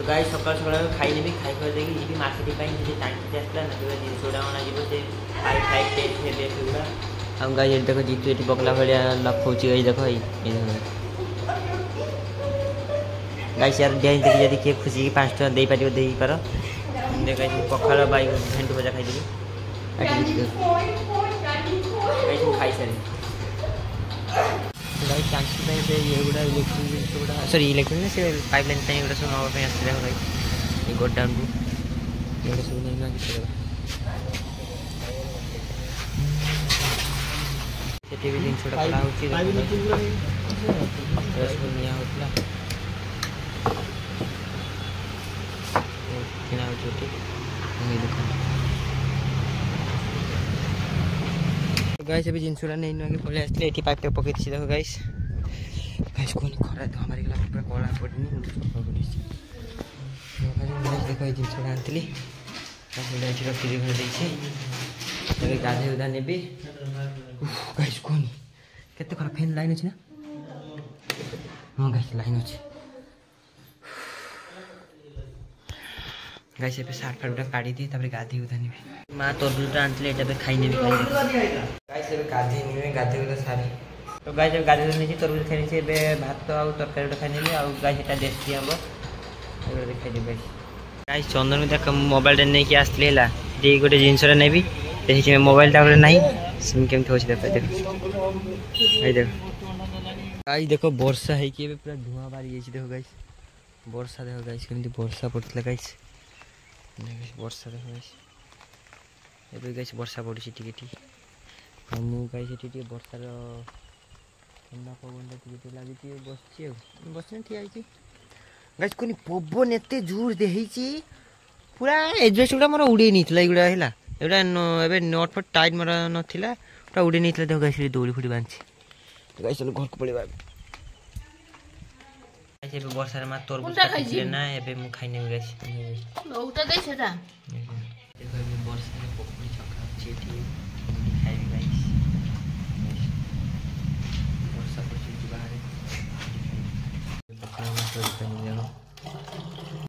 तो गाइस सकाल सकाल खाई नेबी खाई कर देगी जी मार्केट पे जी टांकी आसला ना जो जिन सोडा अना जीवो से 5 10 से दे पूरा हम गाइस ये देखो जीतू एठी बकला भलिया लखौची गाइस देखो ये गाइस यार डेन देखि जदी के खुशी 5 टका दे पारियो देई पारो देखै पखाल बाई भेंटू भजा खाई देबी गाइस खाई सारी गाइस टांकी पे से ये गुडा इलेक्ट्रिक गुडा सॉरी इलेक्ट्रिक से पाइपलाइन पे गुडा सब नवा पे आस्ते देखो गाइस ये गोडाउन को ये सब नहीं ना किसे सेठी भी दिन छोटा पड़ा होची रस निया होतला किना होची ये दुकान गाइस अभी जिनसुरा नहीं नगे पले आस्ते एठी पाइप पे पके छी देखो गाइस गाइस कोनी खरा तो हमारे गला पूरा कोला पडनी सफा करी छी गाइस देखो जिनसुरा आंतली गाइस एठी रखी दे घर देछि तबे गाधे उदा नेबी गाइस कोनी केते खरा फैन लाइन अछि ना हां गाइस लाइन अछि गाइस पे सार्ट फार्ट काटी दी तबे गाधे उदा नेबी मां तरबुज आंतले एटा पे खाई नेबी गाइस एबे गाधे नेबे गाधे उदा सारी तो गाइस एबे गाधे नेछि तरबुज खाइ नेछि एबे भात और तरकारी खाइ नेबी आ गाइस एटा देसी हमबो एबे देखाइ देबे गाइस चंदन देख मोबाइल रे नै कि आस्ले ला दे गोटे जिंसरा नेबी देखि मोबाइल टा नै सिम केम थोछ देखो गाइस देखो वर्षा है कि पूरा धुआं बारी जाइए देखो गाइस वर्षा देखो गाइस केमती वर्षा पड़ता गाइस वर्षा देखो गाइस एबे गाइस वर्षा पड़ी टिके टी मु गाइस टी वर्षा रो ठंडा पवन टिके लागी बसछि बसने ठिया आइछि गाइस कोनी पवन एते जोर देहिछि पूरा एडजस्ट गुडा मोर उडे नितला इगुडा हैला एबे एबे नॉट फॉर टाइट मरा नथिला पूरा उडे नितला देखो गाइस दौड़ी फुडी बांछि तो गाइस चलो घर को पड़ेबा गाइस एबे वर्षा रे मा तरबुज खाइले ना एबे मु खाइ नेबे गाइस ओटा गाइस एटा देखो एबे वर्षा रे पकोड़ी छका चेटी खाइबी गाइस वर्षा पछी बाहर पकोड़ा मत खाइ जानो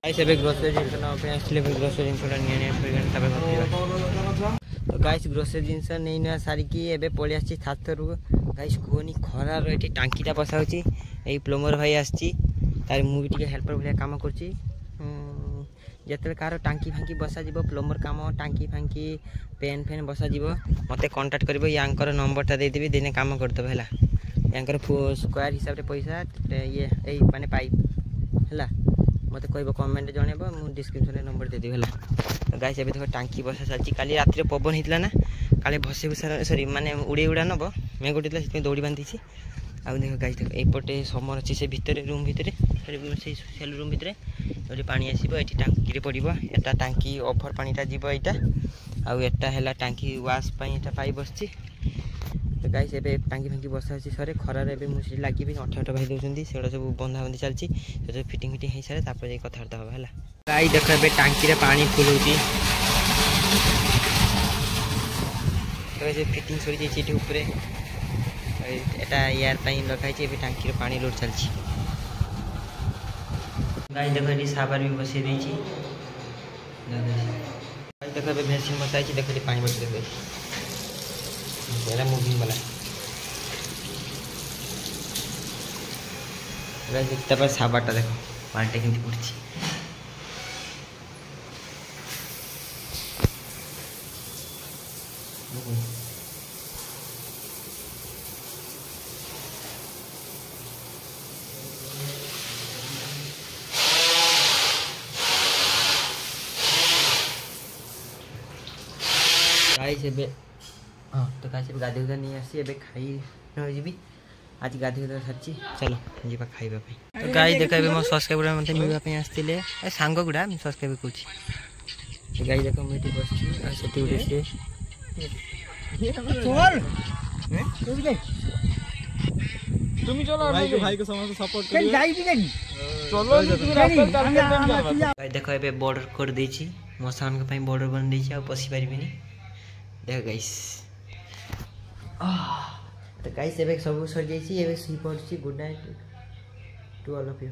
गाइस एबे ग्रोसरी जिंस ना पे आस्ले ग्रोसरी जिंस ला निया फिर तबे खाइबा तो गाइस ग्रोसरी जिंस नै ना सारी की एबे पळि आछि थातरु गाइस कोनी खरा रो एठी टांकीटा बसाउची एई प्लम्बर भाई आछि तार मु भी टिके हेल्पर भलिया काम करची जते कार टांकी फांकी बसा जीवो प्लम्बर काम टांकी फांकी पेन फेन बसा जीवो मते कांटेक्ट करबो यांकर नंबर ता दे देबी दिने काम करतो हैला यांकर स्क्वायर हिसाब रे पैसा ये एई माने पाइप हैला मते कहबो कमेंट जणेबो मु डिस्क्रिप्शन रे नंबर दे देबी हैला तो गाइस एबे देखो टांकी बसा साची काली रात रे पवन हितला ना काले भसे भसा सॉरी माने उड़ी उड़ा नबो मे गोटितला सिते दौड़ी बांधीची आ देखो गाइस देखो एपटे समर अछि से भितरे रूम भितरे से सेल रूम भितरे ओडी पानी आसीबो एठी टांकी रे पड़िबो एटा टांकी ओभर पानीटा जीवो एटा आ एटा हैला टांकी वाश पई एटा पाई बसची तो गाइस एबे टांकी फांकी बसा अछि सरे खरा रे एबे मुसी लागि भी 8 भाई दोछंदी सेडा सब बंधा बंधी चलची तो फिटिंग फिटिंग हे सारे तापर जे कथारता हो हैला गाइस देखो एबे टांकी रे पानी फुल होची तो जे फिटिंग सरी जे चिठी ऊपरे एटा एयर पाई रखाई छै एबे टांकी रे पानी लोड चलची गाइस देखो एटी साबर भी बसे दै छी गाइस देखो एबे भेसिन मताई छी देखो पानी बस देखो एरा मूविंग वाला गाइस देखता पर साबरटा देखो पानी केमती पड़ची गाइस एबे हां तो गाइस एबे गाधे उदा नहीं आसी एबे खाई न जीबी आज गाधे उदा सच्ची चलो जीबा खाइबा पे तो गाइस देखा एबे मो सब्सक्राइबर मते मिलबा पे आस्तिले ए सांग गुडा हम सब्सक्राइब करछि तो गाइस देखो मिटी बसछि आ सेठी उडे से चल तुम चलो भाई को समस्त सपोर्ट करियो जाई भी नहीं चलो गाइस देखो एबे बॉर्डर कर दै छी मोसान के पई बॉर्डर बन दै छी आ पसी पारिबिनी देखो गाइस तो गाइस एबे सब सर जाइछि एबे सी पड़छि good night to all of you.